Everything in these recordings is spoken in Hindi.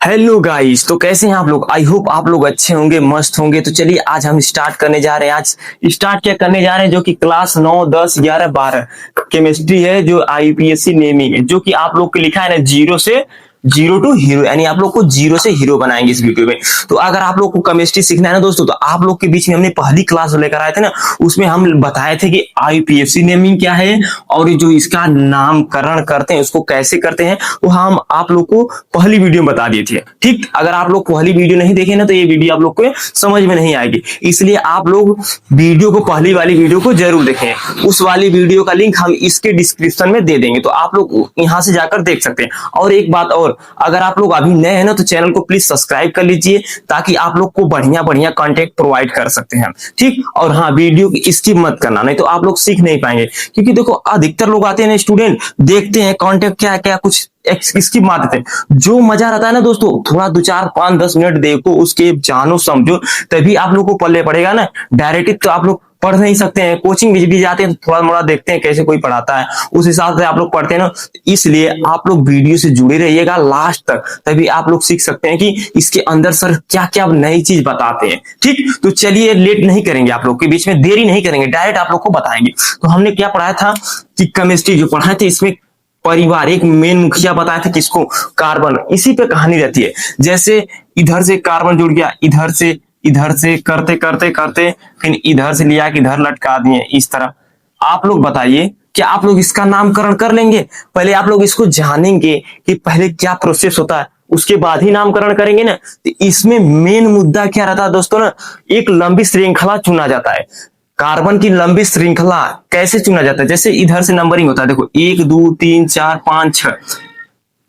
हेलो गाइस, तो कैसे हैं आप लोग। आई होप आप लोग अच्छे होंगे, मस्त होंगे। तो चलिए आज हम स्टार्ट करने जा रहे हैं। आज स्टार्ट क्या करने जा रहे हैं, जो कि क्लास 9, 10, 11, 12 केमिस्ट्री है, जो आईपीएससी नेमिंग है, जो कि आप लोग को लिखा है ना जीरो टू हीरो, यानी आप लोग को जीरो से हीरो बनाएंगे इस वीडियो में। तो अगर आप लोग को केमिस्ट्री सीखना है ना दोस्तों, तो आप लोग के बीच में हमने पहली क्लास लेकर आए थे ना, उसमें हम बताए थे कि आईपीएससी नेमिंग क्या है और जो इसका नामकरण करते हैं उसको कैसे करते हैं, वो हम आप लोग को पहली वीडियो में बता दिए थे। ठीक, अगर आप लोग पहली वीडियो नहीं देखे ना, तो ये वीडियो आप लोग को समझ में नहीं आएगी। इसलिए आप लोग वीडियो को, पहली वाली वीडियो को जरूर देखें। उस वाली वीडियो का लिंक हम इसके डिस्क्रिप्शन में दे देंगे, तो आप लोग यहां से जाकर देख सकते हैं। और एक बात और, अगर आप लोग अभी नए हैं ना, तो चैनल को प्लीज सब्सक्राइब कर लीजिए, ताकि आप लोग को बढ़िया बढ़िया कंटेंट प्रोवाइड कर सकते हैं। ठीक, और हाँ, वीडियो की स्किप मत करना, नहीं तो आप लोग सीख नहीं पाएंगे। क्योंकि देखो, अधिकतर लोग आते हैं ना स्टूडेंट, देखते हैं कंटेंट क्या क्या कुछ स्किप मार देते हैं। जो मजा रहता है ना दोस्तों, थोड़ा 2, 4, 5, 10 मिनट देखो, उसके जानो समझो, तभी आप लोग को पल्ले पड़ेगा ना। डायरेक्ट तो आप लोग पढ़ नहीं सकते हैं। कोचिंग भी जाते हैं तो थोड़ा मोड़ा देखते हैं कैसे कोई पढ़ाता है, उस हिसाब से आप लोग पढ़ते हैं ना। इसलिए आप लोग वीडियो से जुड़े रहिएगा लास्ट तक, तभी आप लोग सीख सकते हैं कि इसके अंदर सर क्या क्या नई चीज बताते हैं। ठीक, तो चलिए लेट नहीं करेंगे, आप लोग के बीच में देरी नहीं करेंगे, डायरेक्ट आप लोग को बताएंगे। तो हमने क्या पढ़ाया था कि केमिस्ट्री जो पढ़ाए थे, इसमें परिवार एक मेन मुखिया बताया था, किसको, कार्बन। इसी पे कहानी रहती है। जैसे इधर से कार्बन जुड़ गया, इधर से करते करते करते फिर इधर से लिया कि इधर लटका दिए, इस तरह। आप लोग बताइए, क्या आप लोग इसका नामकरण कर लेंगे? पहले आप लोग इसको जानेंगे कि पहले क्या प्रोसेस होता है, उसके बाद ही नामकरण करेंगे ना। तो इसमें मेन मुद्दा क्या रहता है दोस्तों ना, एक लंबी श्रृंखला चुना जाता है। कार्बन की लंबी श्रृंखला कैसे चुना जाता है? जैसे इधर से नंबरिंग होता है, देखो 1, 2, 3, 4, 5, 6,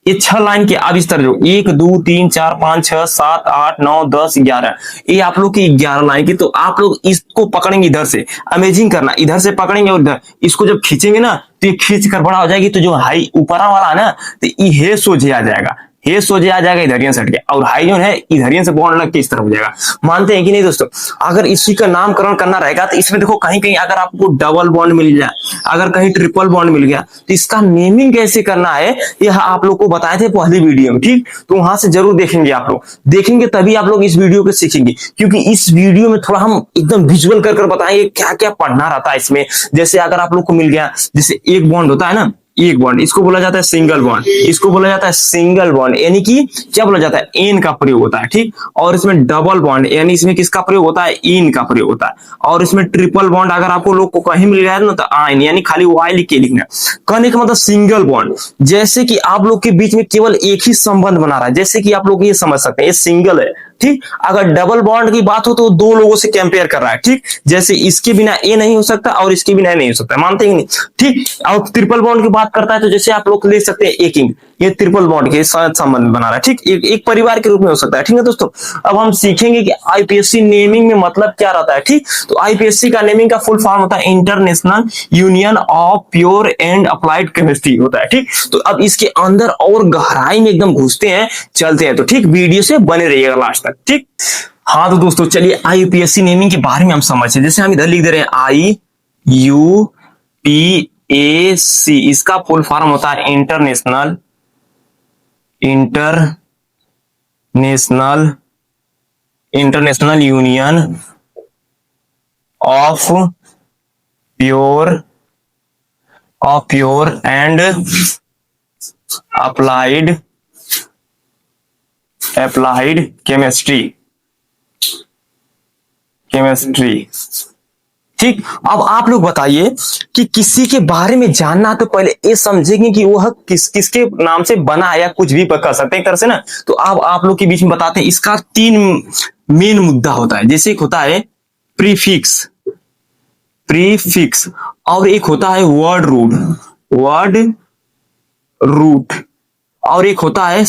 ये 6 लाइन के। अब इस तरह जो 1, 2, 3, 4, 5, 6, 7, 8, 9, 10, 11, ये आप लोग की 11 लाइन की। तो आप लोग इसको पकड़ेंगे इधर से, अमेजिंग करना, इधर से पकड़ेंगे और इधर इसको जब खींचेंगे ना, तो ये खींच कर बड़ा हो जाएगी। तो जो हाई ऊपरा वाला है ना, तो ये सोझे आ जाएगा, ये सोझे आ जाएगा, इधरियन से हट गया, और हाई जो है इधरियन से बॉन्ड लग के इस तरफ हो जाएगा। मानते हैं कि नहीं दोस्तों? अगर इसी का नामकरण करना रहेगा, तो इसमें देखो कहीं कहीं अगर आपको डबल बॉन्ड मिल जाए, अगर कहीं ट्रिपल बॉन्ड मिल गया, तो इसका नेमिंग कैसे करना है, यह आप लोग को बताए थे पहली वीडियो में। ठीक, तो वहां से जरूर देखेंगे, आप लोग देखेंगे तभी आप लोग इस वीडियो को सीखेंगे। क्योंकि इस वीडियो में थोड़ा हम एकदम विजुअल कर बताएंगे क्या क्या पढ़ना रहता है इसमें। जैसे अगर आप लोग को मिल गया, जैसे एक बॉन्ड होता है ना, एक बॉन्ड, इसको बोला जाता है सिंगल बॉन्ड, इसको बोला जाता है सिंगल बॉन्ड, यानी कि क्या बोला जाता है, एन का प्रयोग होता है। ठीक, और इसमें डबल बॉन्ड, यानी इसमें किसका प्रयोग होता है, इन का प्रयोग होता है। और इसमें ट्रिपल बॉन्ड अगर आपको लोग को कहीं मिल गया ना, तो आइन, यानी खाली वाई लिख के लिखना। कहने का मतलब सिंगल बॉन्ड, जैसे कि आप लोग के बीच में केवल एक ही संबंध बना रहा है, जैसे कि आप लोग ये समझ सकते हैं, ये सिंगल है। ठीक, अगर डबल बॉन्ड की बात हो तो दो लोगों से कंपेयर कर रहा है। ठीक, जैसे इसके बिना ए नहीं हो सकता और इसके बिना ए नहीं हो सकता, मानते हैं नहीं? ठीक, और ट्रिपल बॉन्ड की बात करता है, तो जैसे आप लोग ले सकते हैं एक इंग, ये ट्रिपल बॉन्ड के साथ संबंध बना रहा है। ठीक, एक परिवार के रूप में हो सकता है। ठीक है दोस्तों, अब हम सीखेंगे कि आईपीएससी नेमिंग में मतलब क्या रहता है। ठीक, तो आईपीएससी का नेमिंग का फुल फॉर्म होता है international union of pure and applied chemistry होता है। ठीक, तो अब इसके अंदर और गहराई में एकदम घुसते हैं, चलते हैं। तो ठीक, वीडियो से बने रहिएगा लास्ट तक। ठीक, हाँ तो दोस्तों चलिए आईपीएससी नेमिंग के बारे में हम समझते हैं। जैसे हम इधर लिख दे रहे हैं IUPAC, इसका फुल फॉर्म होता है international union of pure and applied chemistry. ठीक, अब आप लोग बताइए कि किसी के बारे में जानना तो पहले ये समझेंगे कि वह किसके नाम से बना है, या कुछ भी कर सकते हैं एक तरह से ना। तो अब आप लोग के बीच में बताते हैं, इसका 3 मेन मुद्दा होता है। जैसे एक होता है प्रीफिक्स, और एक होता है वर्ड रूट, और एक होता है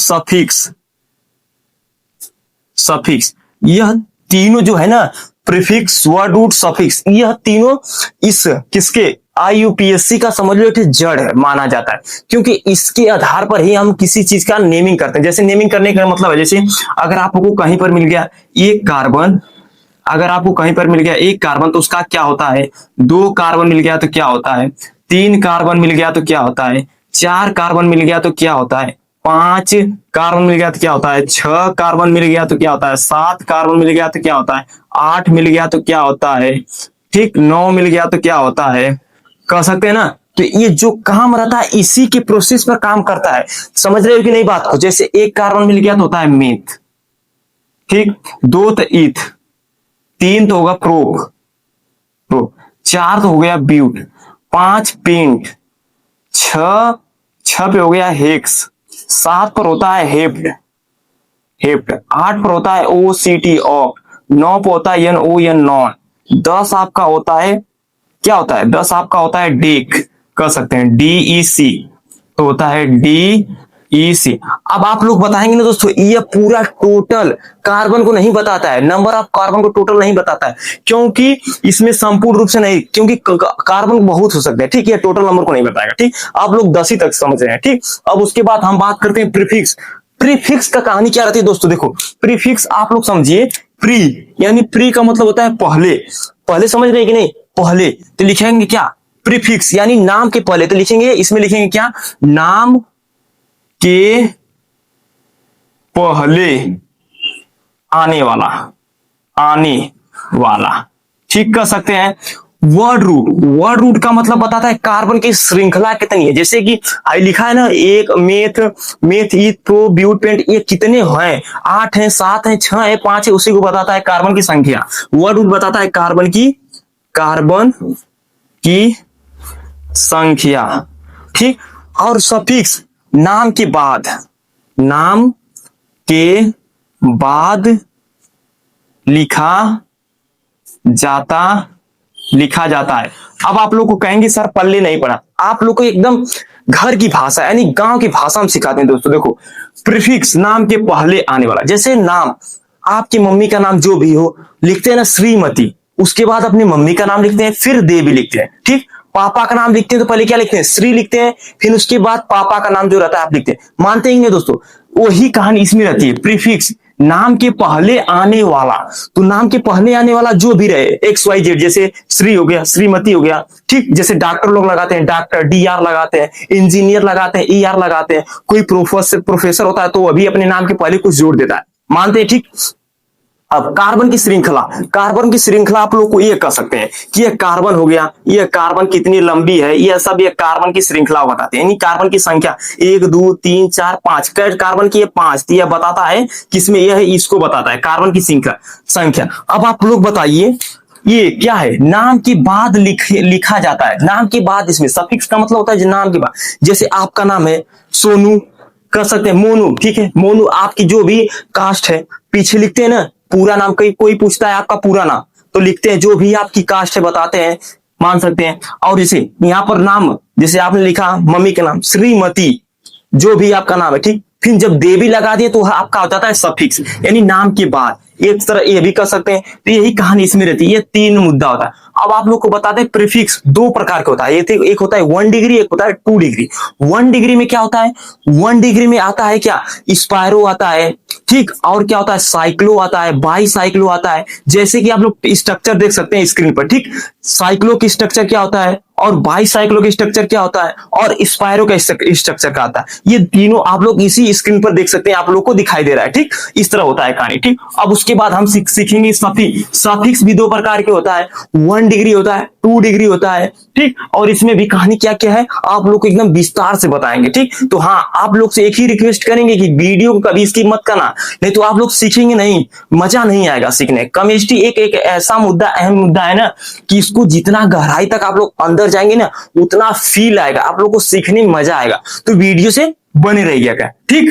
सफिक्स। यह तीनों जो है ना, प्रीफिक्स, वर्ड रूट, सफिक्स, यह तीनों इस किसके, आईयूपीएससी का समझ लो एक जड़ है माना जाता है। क्योंकि इसके आधार पर ही हम किसी चीज का नेमिंग करते हैं। जैसे नेमिंग करने का मतलब है, जैसे अगर आपको कहीं पर मिल गया एक कार्बन, तो उसका क्या होता है, 2 कार्बन मिल गया तो क्या होता है, 3 कार्बन मिल गया तो क्या होता है, 4 कार्बन मिल गया तो क्या होता है, 5 कार्बन मिल गया तो क्या होता है 6 कार्बन मिल गया तो क्या होता है 7 कार्बन मिल गया तो क्या होता है 8 मिल गया तो क्या होता है ठीक 9 मिल गया तो क्या होता है कह सकते हैं ना। तो ये जो काम रहता है इसी के प्रोसेस पर काम करता है। समझ रहे हो कि नहीं बात को। जैसे 1 कार्बन मिल गया तो होता है मेथ, ठीक 2 तो ईथ, 3 तो होगा प्रोप प्रोप, 4 तो हो गया ब्यूट, 5 पेंट, 6 पे हो गया हेक्स, 7 पर होता है हेप्ड हेप्ड, 8 पर होता है ओ सी टी ऑक, 9 पर होता है एन ओ एन नॉन, 10 आपका होता है क्या होता है 10 आपका होता है डेक कर सकते हैं DEC, तो होता है DEC। अब आप लोग बताएंगे ना दोस्तों ये पूरा टोटल कार्बन को नहीं बताता है, नंबर ऑफ कार्बन को टोटल नहीं बताता है क्योंकि इसमें संपूर्ण रूप से नहीं, क्योंकि कार्बन बहुत हो सकते हैं ठीक है, टोटल नंबर को नहीं बताएगा ठीक। आप लोग 10 ही तक समझ रहे हैं ठीक। अब उसके बाद हम बात करते हैं प्रीफिक्स। प्रीफिक्स का कहानी क्या रहती है दोस्तों, देखो प्रीफिक्स आप लोग समझिए, प्री यानी प्री का मतलब होता है पहले, पहले समझ रहे हैं कि नहीं, पहले तो लिखेंगे क्या प्रीफिक्स यानी नाम के पहले, तो लिखेंगे इसमें लिखेंगे क्या नाम के पहले आने वाला, आने वाला ठीक कर सकते हैं। वर्ड रूट, वर्ड रूट का मतलब बताता है कार्बन की श्रृंखला कितनी है, जैसे कि लिखा है ना एक मेथ मेथ ईथ प्रो ब्यूट पेंट, ये कितने हैं 8 हैं 7 हैं 6 हैं 5 है, उसी को बताता है कार्बन की संख्या। वर्ड रूट बताता है कार्बन की संख्या ठीक। और सफिक्स नाम के बाद, नाम के बाद लिखा जाता है। अब आप लोग को कहेंगे सर पल्ले नहीं पड़ा, आप लोग को एकदम घर की भाषा यानी गांव की भाषा में सिखाते हैं दोस्तों। देखो प्रीफिक्स नाम के पहले आने वाला, जैसे नाम आपकी मम्मी का नाम जो भी हो लिखते हैं ना श्रीमती, उसके बाद अपनी मम्मी का नाम लिखते हैं फिर देवी लिखते हैं ठीक। पापा का नाम लिखते हैं तो पहले क्या लिखते हैं श्री लिखते हैं, फिर उसके बाद पापा का नाम जो रहता है आप लिखते हैं, मानते ही नहीं दोस्तों। वही कहानी इसमें रहती है, प्रीफिक्स नाम के पहले आने वाला, तो नाम के पहले आने वाला जो भी रहे XYZ, जैसे श्री हो गया श्रीमती हो गया ठीक। जैसे डॉक्टर लोग लगाते हैं डॉक्टर DR लगाते हैं, इंजीनियर लगाते हैं ER लगाते हैं, कोई प्रोफेसर होता है तो अभी अपने नाम के पहले कुछ जोड़ देता है, मानते हैं ठीक। अब कार्बन की श्रृंखला, कार्बन की श्रृंखला आप लोग को ये कह सकते हैं कि ये कार्बन हो गया, ये कार्बन कितनी लंबी है, ये सब ये कार्बन की श्रृंखला बताते हैं, यानी कार्बन की संख्या 1 2 3 4 5 कार्बन की 5, तो यह बताता है किसमें यह है, इसको बताता है कार्बन की संख्या। अब आप लोग बताइए ये क्या है, नाम के बाद लिखा जाता है, नाम के बाद इसमें सफिक्स का मतलब होता है नाम के बाद, जैसे आपका नाम है सोनू कर सकते हैं मोनू ठीक है, मोनू आपकी जो भी कास्ट है पीछे लिखते हैं ना पूरा नाम, कोई पूछता है आपका पूरा नाम तो लिखते हैं जो भी आपकी कास्ट है बताते हैं, मान सकते हैं। और जैसे यहाँ पर नाम जैसे आपने लिखा मम्मी का नाम श्रीमती, जो भी आपका नाम है ठीक, फिर जब देवी लगा दिए तो आपका हो जाता है सफिक्स यानी नाम के बाद। एक तरह ये भी कर सकते हैं, तो यही कहानी इसमें रहती है, ये 3 मुद्दा होता है। अब आप लोग को बताते हैं प्रीफिक्स 2 प्रकार के होता है, एक होता है 1 डिग्री, एक होता है 2 डिग्री। 1 डिग्री में क्या होता है, 1 डिग्री में आता है क्या स्पायरो आता है ठीक, और क्या होता है साइक्लो आता है, बाई साइक्लो आता है, जैसे कि आप लोग स्ट्रक्चर देख सकते हैं स्क्रीन पर ठीक। साइक्लो की स्ट्रक्चर क्या होता है और बाई साइक्लो की स्ट्रक्चर क्या होता है और स्पायरो का स्ट्रक्चर का आता है, ये तीनों आप लोग इसी स्क्रीन पर देख सकते हैं, आप लोग को दिखाई दे रहा है ठीक। इस तरह होता है कहानी ठीक। अब उसके बाद हम सीखेंगे सफिक्स भी 2 प्रकार के होता है, 1 डिग्री होता है 2 डिग्री होता है ठीक। और इसमें भी कहानी क्या क्या है आप लोग को एकदम विस्तार से बताएंगे ठीक। तो हाँ आप लोग से एक ही रिक्वेस्ट करेंगे कि वीडियो को कभी स्किप मत करना, नहीं तो आप लोग सीखेंगे नहीं, मजा नहीं आएगा सीखने। केमिस्ट्री एक ऐसा मुद्दा, अहम मुद्दा है ना कि इसको जितना गहराई तक आप लोग अंदर जाएंगे ना उतना फील आएगा, आप लोग को सीखने में मजा आएगा, तो वीडियो से बने रहिएगा ठीक।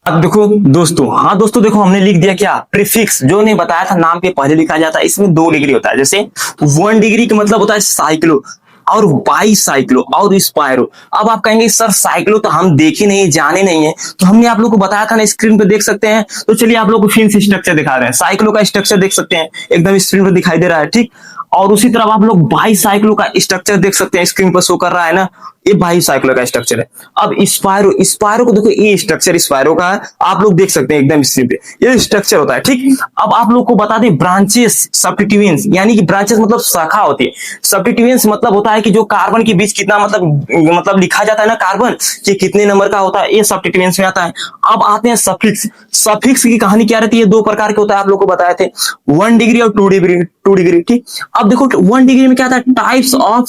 अब देखो दोस्तों, हाँ दोस्तों देखो हमने लिख दिया क्या प्रीफिक्स, जो नहीं बताया था नाम के पहले लिखा जाता है, इसमें 2 डिग्री होता है। जैसे 1 डिग्री का मतलब होता है साइक्लो और बाई साइक्लो और स्पायरो। अब आप कहेंगे सर साइक्लो तो हम देखे नहीं जाने नहीं है, तो हमने आप लोग को बताया था ना स्क्रीन पे देख सकते हैं, तो चलिए आप लोग को फिर से स्ट्रक्चर दिखा रहे हैं। साइक्लो का स्ट्रक्चर देख सकते हैं एकदम स्क्रीन पर दिखाई दे रहा है ठीक। और उसी तरह आप लोग बाई साइक्लो का स्ट्रक्चर देख सकते हैं स्क्रीन पर शो कर रहा है ना, ये बाइसाइक्लो का स्ट्रक्चर है। अब स्पायरो, स्पायरो को देखो, ये स्ट्रक्चर स्पायरो का है, आप लोग देख सकते हैं एकदम स्क्रीन पे ये स्ट्रक्चर होता है। ठीक, अब आप लोग को बता दें ब्रांचेस सब्स्टिट्यूएंट्स, यानी कि ब्रांचेस मतलब शाखा होती है, सब्स्टिट्यूएंट्स मतलब होता है कि जो कार्बन के बीच कितना मतलब लिखा जाता है ना कार्बन कि कितने नंबर का होता है, ये सब्स्टिट्यूएंट्स में आता है। अब आते हैं सफिक्स। सफिक्स की कहानी क्या रहती है, दो प्रकार के होता है, आप लोग को बताए थे, 1 डिग्री और 2 डिग्री। 2 डिग्री, ठीक। अब देखो 1 डिग्री में क्या था, टाइप्स ऑफ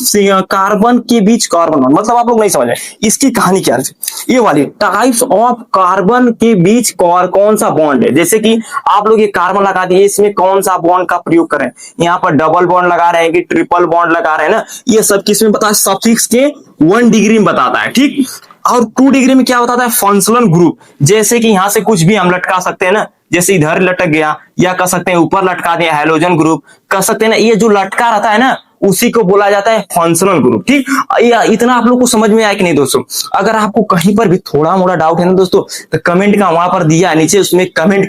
कार्बन के बीच कार्बन बॉन्ड, मतलब आप लोग नहीं समझ रहे इसकी कहानी क्या है, ये वाली टाइप्स ऑफ कार्बन के बीच कौन सा बॉन्ड है। जैसे कि आप लोग ये कार्बन लगा दिए, इसमें कौन सा बॉन्ड का प्रयोग करें, यहाँ पर डबल बॉन्ड लगा रहे हैं कि ट्रिपल बॉन्ड लगा रहे हैं ना, ये सब किसमें बता, सफिक्स के 1 डिग्री में बताता है। ठीक, और 2 डिग्री में क्या बताता है, फंक्शनल ग्रुप। जैसे कि यहां से कुछ भी हम लटका सकते हैं ना, जैसे इधर लटक गया, या कह सकते हैं ऊपर लटका दिया हैलोजन ग्रुप, कह सकते हैं ना, ये जो लटका रहता है ना उसी को बोला जाता है फंक्शनल ग्रुप। ठीक, इतना आप लोग को समझ में आया कि नहीं दोस्तों? अगर आपको कहीं पर भी थोड़ा मोड़ा डाउट है ना दोस्तों, तो कमेंट का वहां पर दिया नीचे, उसमें कमेंट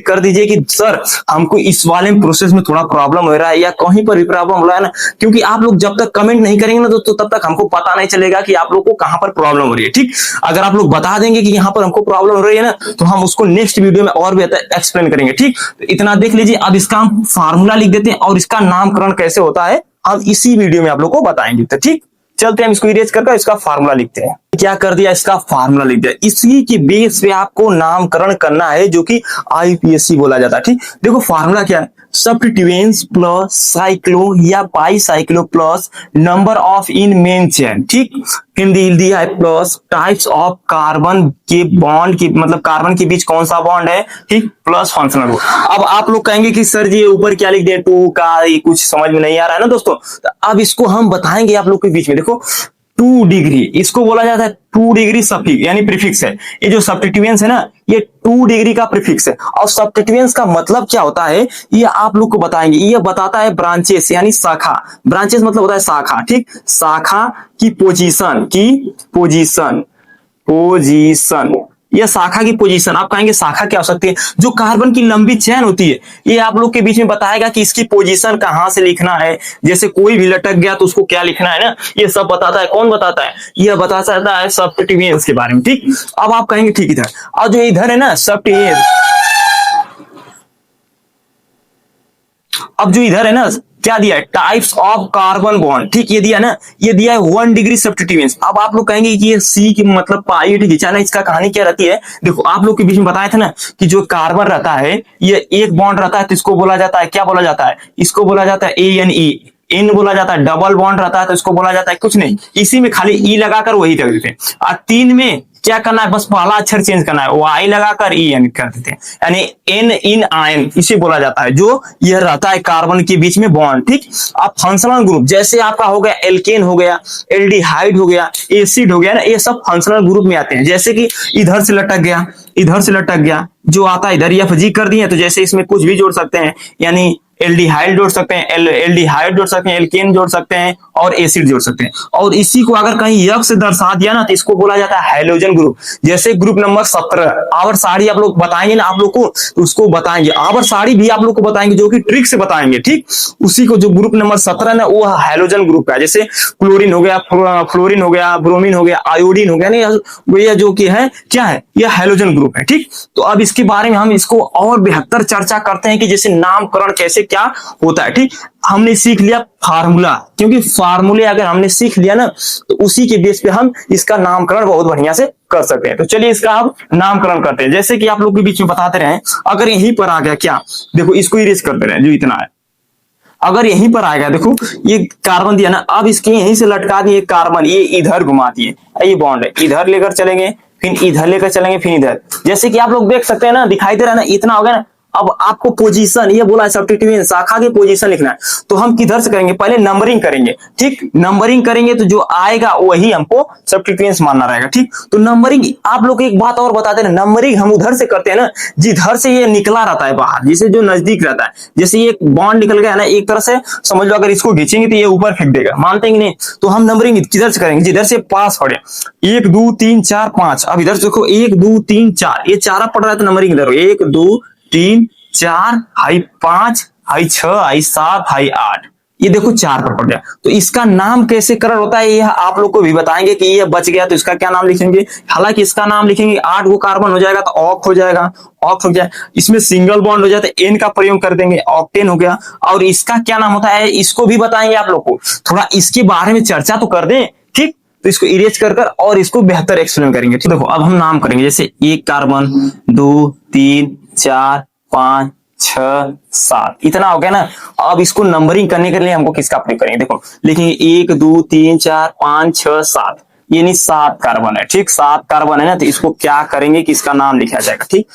कर दीजिए कि सर हमको इस वाले प्रोसेस में थोड़ा प्रॉब्लम हो रहा है, या कहीं पर भी प्रॉब्लम हो रहा है ना, क्योंकि आप लोग जब तक कमेंट नहीं करेंगे ना दोस्तों, तब तक हमको पता नहीं चलेगा कि आप लोग को कहां पर प्रॉब्लम हो रही है। ठीक, अगर आप लोग बता देंगे कि यहाँ पर हमको प्रॉब्लम हो रही है ना, तो हम उसको नेक्स्ट वीडियो में और बेहतर एक्सप्लेन करेंगे। ठीक, तो इतना देख लीजिए। अब इसका हम फार्मूला लिख देते हैं, और इसका नामकरण कैसे होता है हम इसी वीडियो में आप लोग को बताएंगे। तो ठीक, चलते हैं, हम इसको इरेज करके इसका फार्मूला लिखते हैं। क्या कर दिया, इसका फार्मूला लिख दिया। इसी के बेस पे आपको नामकरण करना है, जो कि आईपीएससी बोला जाता है। ठीक, देखो फार्मूला क्या है, सब्स्टिट्यूएंट्स प्लस साइक्लो या bicyclo plus number of in main chain. ठीक, फिर दिया है प्लस टाइप्स ऑफ कार्बन के बॉन्ड की, मतलब कार्बन के बीच कौन सा बॉन्ड है। ठीक, प्लस फंक्शनल ग्रुप। अब आप लोग कहेंगे कि सर जी ऊपर क्या लिख दिया 2 का, ये कुछ समझ में नहीं आ रहा है ना दोस्तों, तो अब इसको हम बताएंगे आप लोग के बीच में। देखो 2 डिग्री, इसको बोला जाता है 2 डिग्री सफिक्स, यानी प्रीफिक्स है। ये जो सब्स्टिट्यूएंट्स है ना, ये 2 डिग्री का प्रीफिक्स है। और सब्स्टिट्यूएंट्स का मतलब क्या होता है, ये आप लोग को बताएंगे। ये बताता है ब्रांचेस, यानी शाखा। ब्रांचेस मतलब होता है शाखा। ठीक, शाखा की पोजीशन, ये शाखा की पोजीशन। आप कहेंगे शाखा क्या हो सकती है, जो कार्बन की लंबी चेन होती है, ये आप लोग के बीच में बताएगा कि इसकी पोजीशन कहां से लिखना है। जैसे कोई भी लटक गया तो उसको क्या लिखना है ना, ये सब बताता है। कौन बताता है, ये बताता है सब्स्टिट्यूएंट्स के बारे में। ठीक, अब आप कहेंगे ठीक इधर, और जो इधर है ना सब्स्टिट्यूएंट्स, अब जो इधर है ना क्या दिया है, टाइप्स ऑफ कार्बन बॉन्ड। ठीक, ये दिया ना, ये दिया है 1 डिग्री सब्स्टिट्यूएंट्स। अब आप लोग कहेंगे कि ये सी की मतलब पाई खींचा ना, इसका कहानी क्या रहती है। देखो आप लोग के बीच में बताया था ना कि जो कार्बन रहता है, ये एक बॉन्ड रहता है तो इसको बोला जाता है, क्या बोला जाता है, इसको बोला जाता है ANE, इन बोला जाता है। डबल बॉन्ड रहता है तो इसको बोला जाता है कुछ नहीं, इसी में खाली ई लगाकर वही कर देते हैं। और 3 में क्या करना है, बस पहला अक्षर चेंज करना है, वाई लगाकर ई एन कर देते हैं, यानी एन इन आयन, इसे बोला जाता है, जो यह रहता है कार्बन के बीच में बॉन्ड। ठीक, अब फंक्शनल ग्रुप, जैसे आपका हो गया एल्केन हो गया, एल्डिहाइड हो गया, एसिड हो गया ना, ये सब फंक्शनल ग्रुप में आते हैं। जैसे कि इधर से लटक गया, इधर से लटक गया, जो आता है इधर एफजी कर दिए, तो जैसे इसमें कुछ भी जोड़ सकते हैं, यानी एल्डिहाइड जोड़ सकते हैं, एल्डिहाइड जोड़ सकते हैं, एल्केन जोड़ सकते हैं, और एसिड जोड़ सकते हैं। और इसी को अगर कहीं यक से दर्शा दिया ना, तो इसको बोला जाता है हैलोजन ग्रुप। जैसे ग्रुप नंबर 17 आवर साड़ी आप लोग बताएंगे ना, आप लोग को तो उसको बताएंगे, आवर साड़ी भी आप लोग को बताएंगे, जो कि ट्रिक से बताएंगे। ठीक, उसी को जो ग्रुप नंबर 17 ना, वो हैलोजन ग्रुप का। जैसे क्लोरीन हो गया, फ्लोरीन हो गया, ब्रोमीन हो गया, आयोडीन हो गया, नहीं ये जो कि है क्या है, यह हैलोजन ग्रुप है। ठीक, तो अब इसके बारे में हम इसको और बेहतर चर्चा करते हैं कि जैसे नामकरण कैसे क्या होता है। ठीक, हमने सीख लिया फार्मूला, क्योंकि फार्मूले अगर हमने सीख लिया ना, तो उसी के बेस पे हम इसका नामकरण बहुत बढ़िया से कर सकते हैं। तो चलिए इसका अब नामकरण करते हैं। जैसे कि आप लोग के बीच में बताते रहे, अगर यहीं पर आ गया क्या, देखो इसको इरेज करते रहे, जो इतना है, अगर यहीं पर आएगा, देखो ये कार्बन दिया ना, अब इसके यहीं से लटका दिए कार्बन, ये इधर घुमा दिए, ये बॉन्ड है, इधर लेकर चलेंगे, फिर इधर लेकर चलेंगे, फिर इधर। जैसे कि आप लोग देख सकते हैं ना, दिखाई दे रहा है ना, इतना हो गया ना। अब आपको पोजीशन, ये बोला है सब्स्टिट्यूएंट शाखा की पोजीशन लिखना है, तो हम किधर से करेंगे, पहले नंबरिंग करेंगे। ठीक, नंबरिंग करेंगे तो जो आएगा वही हमको सब्स्टिट्यूएंट्स मानना रहेगा। ठीक, तो नंबरिंग, आप लोग एक बात और बताते हैं, नंबरिंग हम उधर से करते हैं ना, जिधर से ये निकला रहता है बाहर, जिसे जो नजदीक रहता है। जैसे ये बॉन्ड निकल गया ना, एक तरह से समझ लो, अगर इसको खींचेंगे तो ये ऊपर फेंक देगा, मानते हैं कि नहीं, तो हम नंबरिंग किधर से करेंगे, जिधर से पास पड़े, 1 2 3 4 5। अब इधर से देखो 1 2 3 4, ये चारा पड़ रहा है तो नंबरिंग इधर 1 2 3 4 हाई 5 हाई 6 हाई 7 हाई 8। ये देखो 4 पर पड़ गया। तो इसका नाम कैसे करण होता है ये आप लोग को भी बताएंगे कि ये बच गया तो इसका क्या नाम लिखेंगे। हालांकि इसका नाम लिखेंगे 8 गो कार्बन हो जाएगा तो ऑक हो जाएगा, ऑक हो गया। इसमें सिंगल बॉन्ड हो जाता है एन का प्रयोग कर देंगे, ऑक्टेन हो गया। और इसका क्या नाम होता है इसको भी बताएंगे आप लोग को, थोड़ा इसके बारे में चर्चा तो कर दें, ठीक। तो इसको इरेज कर और इसको बेहतर एक्सप्लेन करेंगे। ठीक, देखो अब हम नाम करेंगे, जैसे 1 कार्बन, 2 3 4 5 6 7, इतना हो गया ना। अब इसको नंबरिंग करने के लिए हमको किसका प्रयोग करेंगे, देखो लिखेंगे 1 2 3 4 5 6 7, यानी 7 कार्बन है, ठीक। 7 कार्बन है ना, तो इसको क्या करेंगे कि इसका नाम लिखा जाएगा, ठीक।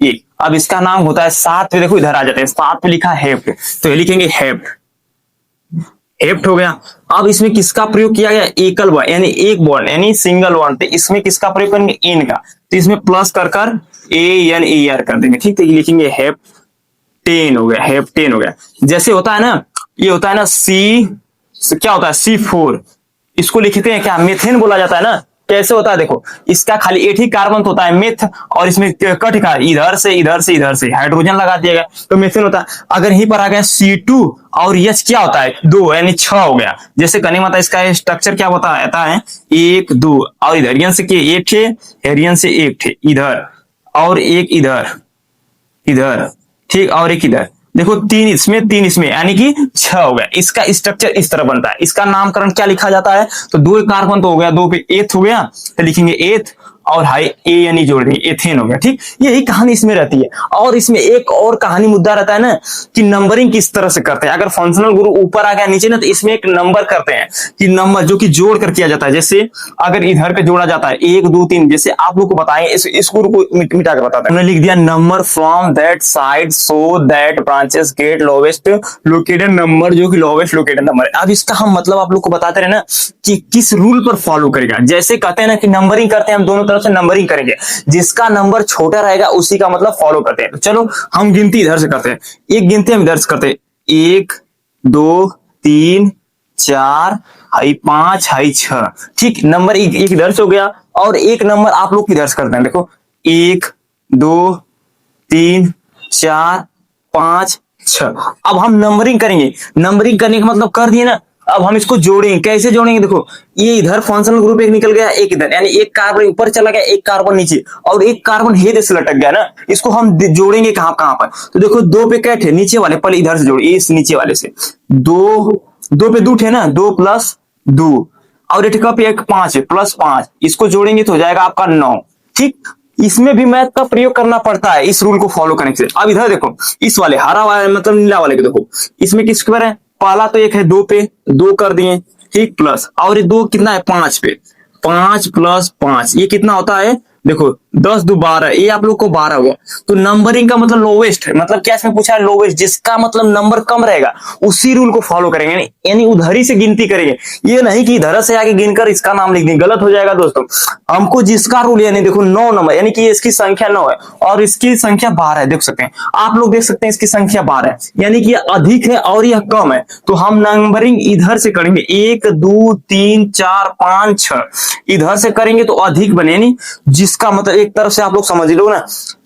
ये अब इसका नाम होता है 7 पे, देखो इधर आ जाते हैं, 7 पे लिखा हेप्ट, तो ये लिखेंगे हेप्ट, हेप्ट हो गया। अब इसमें किसका प्रयोग किया गया, एकल बॉन्ड यानी एक बॉन्ड यानी सिंगल बॉन्ड, तो इसमें किसका प्रयोग करेंगे, एन का। तो इसमें प्लस कर AN कर देंगे, ठीक। तो ये लिखेंगे हेप्टेन हो गया, हेप्टेन हो गया। जैसे होता है ना, ये होता है ना क्या होता है C4, इसको लिखते हैं क्या, मेथेन बोला जाता है ना। कैसे होता है, देखो इसका खाली एक ही कार्बन तो होता है मेथ, और इसमें कट का इधर से इधर से इधर से हाइड्रोजन लगा दिया गया तो मेथेन होता है। अगर यहीं पर आ गया C2 और H क्या होता है 2, यानी 6 हो गया। जैसे करने मतलब इसका स्ट्रक्चर क्या बताता है 1 2, और इधर एरियन से एक थे, एरियन से एक थे इधर, और एक इधर इधर, ठीक, और एक इधर, देखो 3 इसमें 3 इसमें, यानी कि 6 हो गया। इसका स्ट्रक्चर इस तरह बनता है। इसका नामकरण क्या लिखा जाता है, तो 2 कार्बन तो हो गया, 2 पे एथ हो गया, तो लिखेंगे एथ, और हाई AN जोड़ देंगे, एथेन हो गया, ठीक। यही कहानी इसमें रहती है। और इसमें एक और कहानी मुद्दा रहता है ना कि नंबरिंग किस तरह से करते हैं। अगर फंक्शनल ग्रुप ऊपर आ गया नीचे ना, तो इसमें एक नंबर करते हैं कि नंबर जो कि जोड़ कर किया जाता है। जैसे अगर इधर पे जोड़ा जाता है 1 2 3, जैसे आप लोग को बताएं, इस ग्रुप को मिटा के बताता है। हमने लिख दिया number from that side so that branches get lowest located number, जो कि लोवेस्ट लोकेटेड नंबर है। अब इसका हम मतलब आप लोग को बताते रहे ना कि किस रूल पर फॉलो करेगा। जैसे कहते हैं ना कि नंबरिंग करते हैं हम दोनों तरफ से नंबरिंग करेंगे, जिसका नंबर छोटा रहेगा उसी का मतलब फॉलो करते हैं। तो चलो हम गिनती इधर से करते हैं, एक गिनती हम इधर से करते हैं, 1 2 3 4 हाई 5 हाई 6, ठीक। नंबर एक इधर से हो गया, और एक नंबर आप लोग इधर से करते हैं। देखो 1 2 3 4 5 6। अब हम नंबरिंग करेंगे, नंबरिंग करने का मतलब कर दिए ना। अब हम इसको जोड़ेंगे, कैसे जोड़ेंगे, देखो ये इधर फंक्शनल ग्रुप एक निकल गया, एक इधर, यानी एक कार्बन ऊपर चला गया, एक कार्बन नीचे, और एक कार्बन हेड से लटक गया ना। इसको हम जोड़ेंगे कहां कहां पर, तो देखो 2 पे क्या थे, नीचे वाले, पहले इधर से जोड़िए, इस नीचे वाले से 2 पे 2 थे ना, 2 + 2, और एक पे एक 5 है, +5, इसको जोड़ेंगे तो हो जाएगा आपका 9, ठीक। इसमें भी मैथ का प्रयोग करना पड़ता है इस रूल को फॉलो करने से। अब इधर देखो, इस वाले हरा वाले मतलब नीला वाले को देखो, इसमें किस पर है, पहला तो एक है 2 पे 2 कर दिए, ठीक, प्लस, और ये 2 कितना है 5 पे, 5 + 5 ये कितना होता है, देखो 10 2 12, ये आप लोग को 12 हुआ। तो नंबरिंग का मतलब लोवेस्ट, मतलब क्या इसमें पूछा है, लोवेस्ट, जिसका मतलब नंबर कम रहेगा उसी रूल को फॉलो करेंगे, यानी उधर ही से गिनती करेंगे। ये नहीं कि इधर से आगे गिनकर इसका नाम लिख देंगे, गलत हो जाएगा दोस्तों। हमको जिसका रूल, यानी देखो 9 नंबर, यानी कि इसकी संख्या 9 है और इसकी संख्या 12 है, देख सकते हैं आप लोग, देख सकते हैं इसकी संख्या 12 है, यानी कि अधिक है और यह कम है। तो हम नंबरिंग इधर से करेंगे, 1 2 3 4 5 6 इधर से करेंगे तो अधिक बने, यानी जिसका मतलब एक तरफ से आप लोग समझ लो ना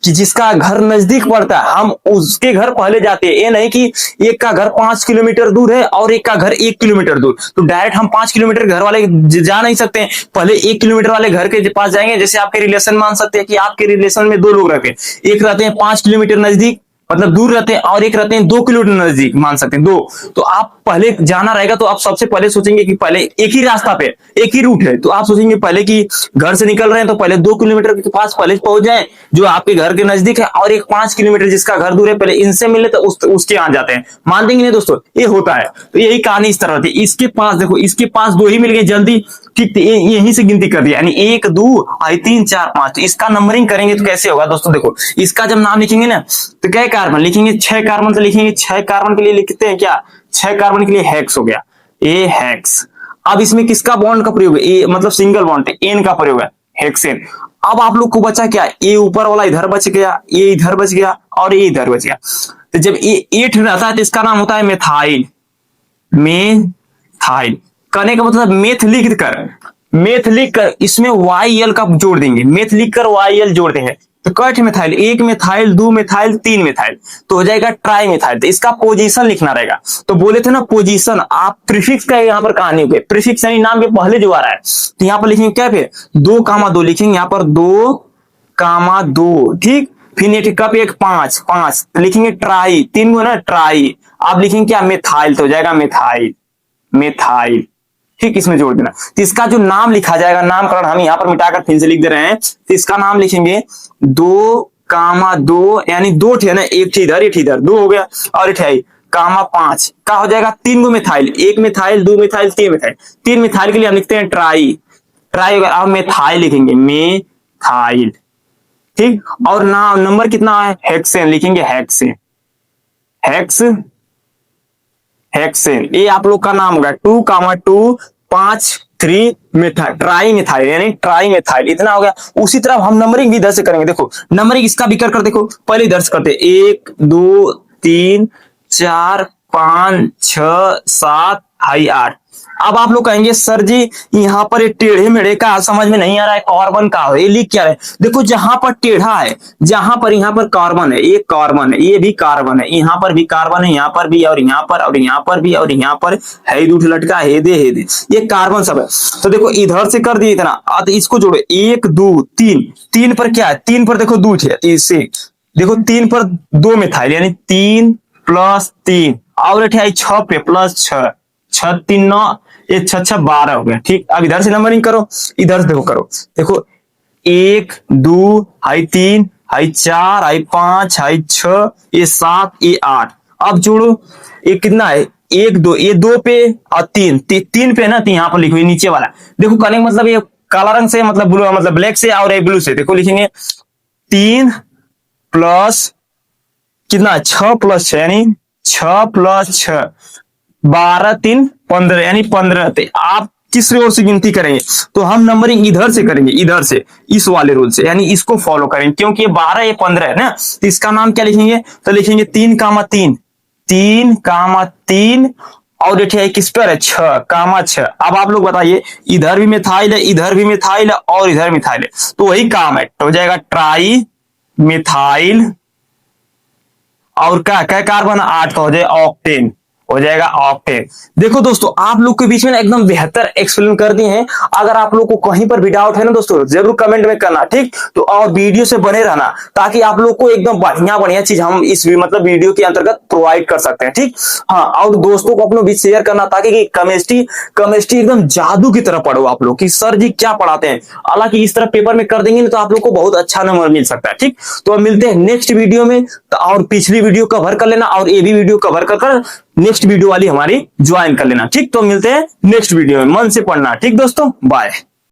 कि जिसका घर नजदीक पड़ता है हम उसके घर पहले जाते हैं। ये नहीं कि एक का घर 5 किलोमीटर दूर है और एक का घर 1 किलोमीटर दूर, तो डायरेक्ट हम 5 किलोमीटर घर वाले जा नहीं सकते हैं, पहले 1 किलोमीटर वाले घर के पास जाएंगे। जैसे आपके रिलेशन मान सकते हैं कि आपके रिलेशन में 2 लोग रहते हैं, एक रहते हैं 5 किलोमीटर नजदीक मतलब दूर रहते हैं, और एक रहते हैं 2 किलोमीटर नजदीक, मान सकते हैं 2। तो आप पहले जाना रहेगा तो आप सबसे पहले सोचेंगे कि पहले एक ही रास्ता पे एक ही रूट है, तो आप सोचेंगे पहले कि घर से निकल रहे हैं तो पहले 2 किलोमीटर के पास पहले पहुंच जाए जो आपके घर के नजदीक है, और एक 5 किलोमीटर जिसका घर दूर है पहले इनसे मिले तो उसके यहाँ जाते हैं। मान देंगे नहीं दोस्तों, ये होता है। तो यही कहानी इस तरह होती है। इसके पास देखो, इसके पास 2 ही मिल गए जल्दी, ठीक, यहीं से गिनती कर दिया, यानी 1 2 3 4 5। तो इसका नंबरिंग करेंगे तो कैसे होगा दोस्तों, देखो इसका जब नाम लिखेंगे ना तो क्या कार्बन लिखेंगे, 6 कार्बन, तो लिखेंगे 6 कार्बन के लिए लिखते हैं क्या, 6 कार्बन के लिए हेक्स हो गया, ए हेक्स। अब इसमें किसका बॉन्ड का प्रयोग है, ए मतलब सिंगल बॉन्ड, एन का प्रयोग है, हेक्सेन। अब आप लोग को बचा क्या, ए ऊपर वाला इधर बच गया, ये इधर बच गया, और ये इधर बच गया। तो जब ये 8 रहता है तो इसका नाम होता है मेथाइल, मेथाइल करने का मतलब मेथ लिख कर इसमें YL का जोड़ देंगे, मेथ लिख कर YL जोड़ देंगे, तो कट मिथाइल, एक मिथाइल, दो मिथाइल, तीन मिथाइल, तो हो जाएगा ट्राई मिथाइल। तो इसका पोजीशन लिखना रहेगा। तो बोले थे ना पोजीशन, आप प्रीफिक्स का यहाँ पर कहानी हो गई, प्रीफिक्स यानी नाम के पहले जो आ रहा है, तो यहाँ पर लिखेंगे क्या, फिर 2,2 लिखेंगे यहाँ पर, 2,2, ठीक। फिर नेट कप एक 5, 5 लिखेंगे ट्राई, 3 है ना ट्राई। आप लिखेंगे क्या, मिथाइल, तो हो जाएगा मिथाइल, मिथाइल, ठीक। इसमें जोड़ देना। तो इसका जो नाम लिखा जाएगा, नामकरण हम यहाँ पर मिटाकर फिर से लिख दे रहे हैं। तो इसका नाम लिखेंगे 2,2 यानी 2 थे ना, एक इधर एक इधर, 2 हो गया, और एक है कामा 5 का हो जाएगा 3 methyl, 1 methyl, 2 methyl, 3 methyl. 3 methyl के लिए हम लिखते हैं ट्राई, ट्राई होगा। अब मिथाइल लिखेंगे, मिथाइल, ठीक। और नाम नंबर कितना है, हेक्सेन लिखेंगे, हेक्सेन, हेक्स, हेक्सेन, ये आप लोग का नाम होगा 2,2 5 3 मिथाइल, ट्राई मिथाइल यानी ट्राई मिथाइल, इतना हो गया। उसी तरह हम नंबरिंग भी इधर से करेंगे। देखो नंबरिंग इसका भी कर देखो, पहले इधर से करते 1 2 3 4 5 6 7 8। अब आप लोग कहेंगे सर जी यहाँ पर ये टेढ़े मेढ़े का समझ में नहीं आ रहा है, कार्बन का है, ये लिख क्या है। देखो जहां पर टेढ़ा है, जहां पर यहाँ पर कार्बन है, ये कार्बन है, ये भी कार्बन है, यहाँ पर भी कार्बन है, यहाँ पर भी, और यहाँ पर, और यहाँ पर भी, और यहाँ पर है दूठ लटका, हेदे हेदे, ये कार्बन सब है। तो देखो इधर से कर दिए इतना, तो इसको जोड़ो 1 2 3, 3 पर क्या है, 3 पर देखो 2 थे, इससे देखो 3 पर 2 मिथाइल यानी 3 + 3, और 6 पे +6, 6 3 9, ये 6 6 12 हो गया, ठीक। अब इधर से नंबरिंग करो, इधर से देखो करो, देखो 1 2 हाई 3 हाई 4 हाई 5 हाई 6, ये 7 ये 8। अब जोड़ो, ये कितना है 1 2, ये 2 पे और 3 3 पे ना, तो यहाँ पर लिखो ये नीचे वाला, देखो करने का मतलब ये काला रंग से मतलब ब्लू, मतलब ब्लैक से, और ये ब्लू से, देखो लिखेंगे 3 प्लस कितना 6 + 6 यानी 6 + 6 12 3 15 यानी 15। आप किस ओर से गिनती करेंगे, तो हम नंबरिंग इधर से करेंगे, इधर से, इस वाले रूल से, यानी इसको फॉलो करेंगे, क्योंकि ये 12 ये 15 है ना। तो इसका नाम क्या लिखेंगे, तो लिखेंगे 3,3, 3,3, और ये किस पर है 6,6। अब आप लोग बताइए, इधर भी मिथाइल है, इधर भी मिथाइल है, और इधर मिथाइल है, तो वही काम है, तो हो जाएगा ट्राई मिथाइल, और क्या कार्बन 8 का हो जाए ऑक्टेन, हो जाएगा ऑक्टेन। देखो दोस्तों आप लोग के बीच में एकदम बेहतर एक्सप्लेन कर दिए हैं। अगर आप लोग को कहीं पर भी डाउट है ना दोस्तों, जरूर कमेंट में करना, ठीक। तो और वीडियो से बने रहना, ताकि आप लोग को एकदम बढ़िया बढ़िया चीज हम इस मतलब वीडियो के अंतर्गत प्रोवाइड कर सकते हैं, ठीक। हाँ, और दोस्तों को अपनों बीच शेयर करना, ताकि केमिस्ट्री एकदम जादू की तरह पढ़ो आप लोग, कि सर जी क्या पढ़ाते हैं। हालांकि इस तरह पेपर में कर देंगे ना, तो आप लोग को बहुत अच्छा नंबर मिल सकता है, ठीक। तो अब मिलते हैं नेक्स्ट वीडियो में, और पिछली वीडियो कवर कर लेना, और ये भी वीडियो कवर कर नेक्स्ट वीडियो वाली हमारी ज्वाइन कर लेना, ठीक। तो मिलते हैं नेक्स्ट वीडियो में, मन से पढ़ना, ठीक दोस्तों, बाय।